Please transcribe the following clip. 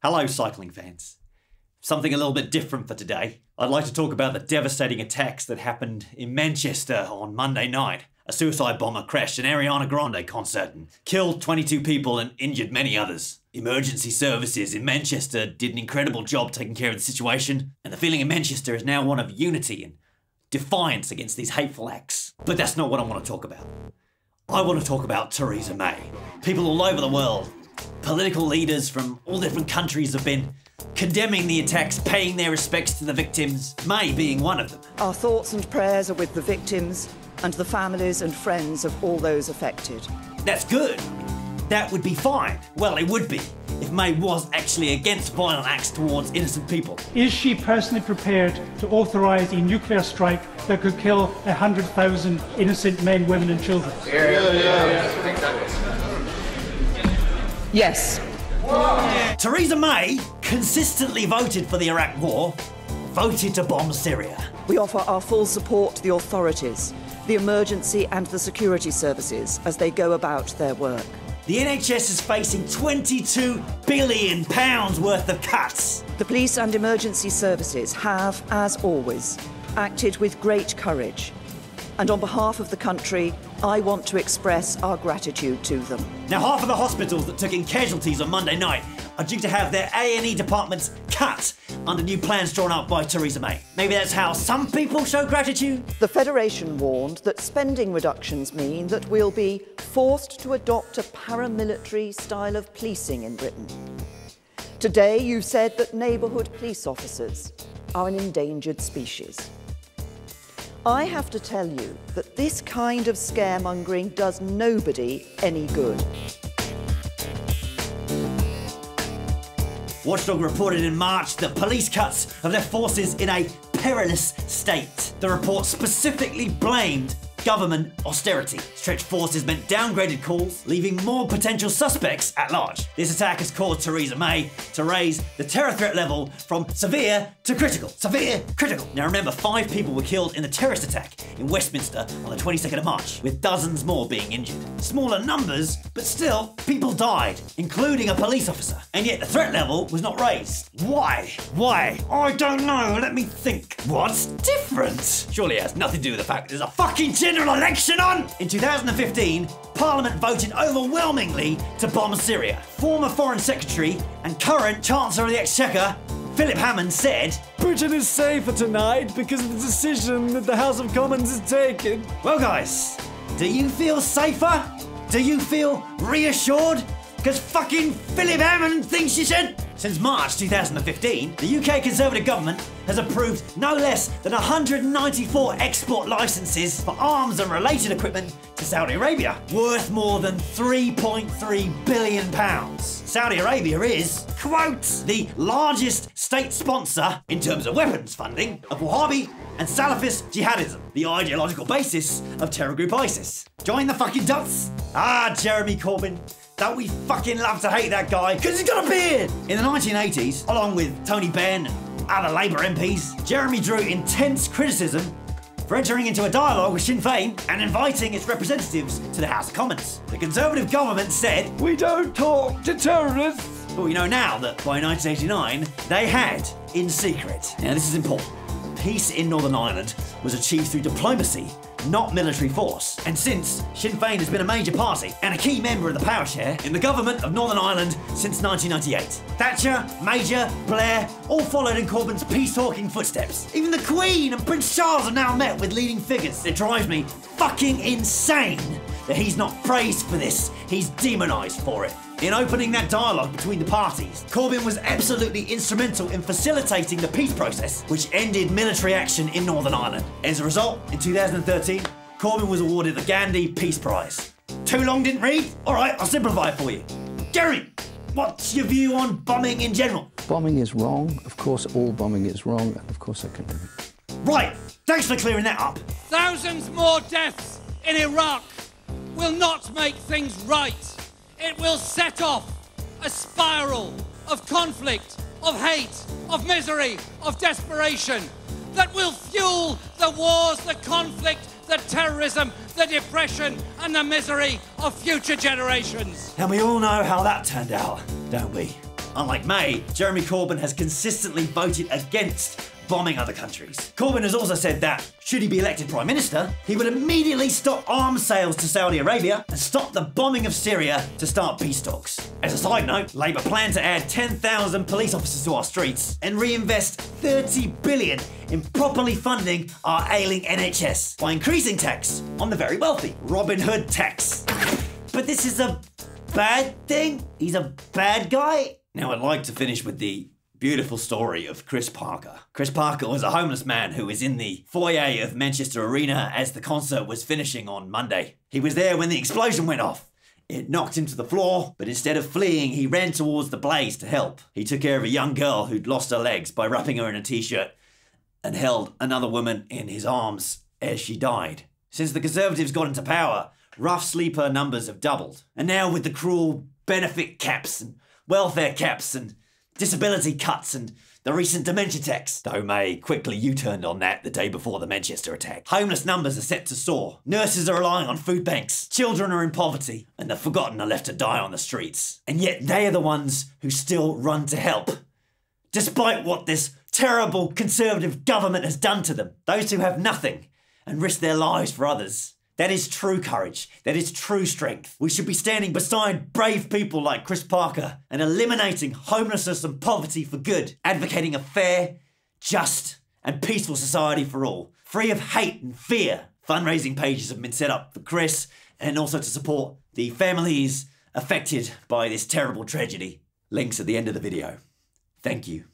Hello, cycling fans. Something a little bit different for today. I'd like to talk about the devastating attacks that happened in Manchester on Monday night. A suicide bomber crashed an Ariana Grande concert and killed 22 people and injured many others. Emergency services in Manchester did an incredible job taking care of the situation, and the feeling in Manchester is now one of unity and defiance against these hateful acts. But that's not what I want to talk about. I want to talk about Theresa May. People all over the world, political leaders from all different countries have been condemning the attacks, paying their respects to the victims, May being one of them. Our thoughts and prayers are with the victims and the families and friends of all those affected. That's good. That would be fine. Well, it would be, if May was actually against violent acts towards innocent people. Is she personally prepared to authorise a nuclear strike that could kill 100,000 innocent men, women and children? Yes. Theresa May consistently voted for the Iraq War, voted to bomb Syria. We offer our full support to the authorities, the emergency and the security services as they go about their work. The NHS is facing £22 billion worth of cuts. The police and emergency services have, as always, acted with great courage. And on behalf of the country, I want to express our gratitude to them. Now, half of the hospitals that took in casualties on Monday night are due to have their A&E departments cut under new plans drawn up by Theresa May. Maybe that's how some people show gratitude? The Federation warned that spending reductions mean that we'll be forced to adopt a paramilitary style of policing in Britain. Today, you said that neighbourhood police officers are an endangered species. I have to tell you that this kind of scaremongering does nobody any good. Watchdog reported in March that police cuts have left forces in a perilous state. The report specifically blamed government austerity. Stretched forces meant downgraded calls, leaving more potential suspects at large. This attack has caused Theresa May to raise the terror threat level from severe to critical. Severe, critical. Now remember, 5 people were killed in the terrorist attack in Westminster on the 22nd of March, with dozens more being injured. Smaller numbers, but still, people died, including a police officer. And yet the threat level was not raised. Why? Why? I don't know, let me think. What's different? Surely it has nothing to do with the fact there's a fucking general election on! In 2015, Parliament voted overwhelmingly to bomb Syria. Former Foreign Secretary and current Chancellor of the Exchequer, Philip Hammond, said, "Britain is safer tonight because of the decision that the House of Commons has taken." Well guys, do you feel safer? Do you feel reassured? Because fucking Philip Hammond thinks you should. Since March 2015, the UK Conservative government has approved no less than 194 export licences for arms and related equipment to Saudi Arabia, worth more than £3.3 billion. Saudi Arabia is, quote, the largest state sponsor in terms of weapons funding of Wahhabi and Salafist jihadism, the ideological basis of terror group ISIS. Join the fucking dots. Jeremy Corbyn. Don't we fucking love to hate that guy, because he's got a beard! In the 1980s, along with Tony Benn and other Labour MPs, Jeremy drew intense criticism for entering into a dialogue with Sinn Féin and inviting its representatives to the House of Commons. The Conservative government said, "We don't talk to terrorists." But we know now that by 1989, they had, in secret. Now this is important. Peace in Northern Ireland was achieved through diplomacy, not military force. And since, Sinn Féin has been a major party and a key member of the power share in the government of Northern Ireland since 1998. Thatcher, Major, Blair, all followed in Corbyn's peace-talking footsteps. Even the Queen and Prince Charles have now met with leading figures. It drives me fucking insane that he's not praised for this, he's demonised for it. In opening that dialogue between the parties, Corbyn was absolutely instrumental in facilitating the peace process, which ended military action in Northern Ireland. As a result, in 2013, Corbyn was awarded the Gandhi Peace Prize. Too long, didn't read? Alright, I'll simplify it for you. Jeremy, what's your view on bombing in general? Bombing is wrong. Of course, all bombing is wrong, and of course I condemn it. Right, thanks for clearing that up. Thousands more deaths in Iraq will not make things right. It will set off a spiral of conflict, of hate, of misery, of desperation that will fuel the wars, the conflict, the terrorism, the depression and the misery of future generations. And we all know how that turned out, don't we? Unlike May, Jeremy Corbyn has consistently voted against bombing other countries. Corbyn has also said that, should he be elected Prime Minister, he would immediately stop arms sales to Saudi Arabia and stop the bombing of Syria to start peace talks. As a side note, Labour plan to add 10,000 police officers to our streets and reinvest 30 billion in properly funding our ailing NHS by increasing tax on the very wealthy. Robin Hood tax. But this is a bad thing? He's a bad guy? Now I'd like to finish with the beautiful story of Chris Parker. Chris Parker was a homeless man who was in the foyer of Manchester Arena as the concert was finishing on Monday. He was there when the explosion went off. It knocked him to the floor, but instead of fleeing, he ran towards the blaze to help. He took care of a young girl who'd lost her legs by wrapping her in a t-shirt and held another woman in his arms as she died. Since the Conservatives got into power, rough sleeper numbers have doubled. And now with the cruel benefit caps and welfare caps and disability cuts and the recent dementia tax, though May quickly U-turned on that the day before the Manchester attack. Homeless numbers are set to soar. Nurses are relying on food banks. Children are in poverty. And the forgotten are left to die on the streets. And yet they are the ones who still run to help, despite what this terrible Conservative government has done to them. Those who have nothing and risk their lives for others. That is true courage. That is true strength. We should be standing beside brave people like Chris Parker and eliminating homelessness and poverty for good, advocating a fair, just and peaceful society for all, free of hate and fear. Fundraising pages have been set up for Chris and also to support the families affected by this terrible tragedy. Links at the end of the video. Thank you.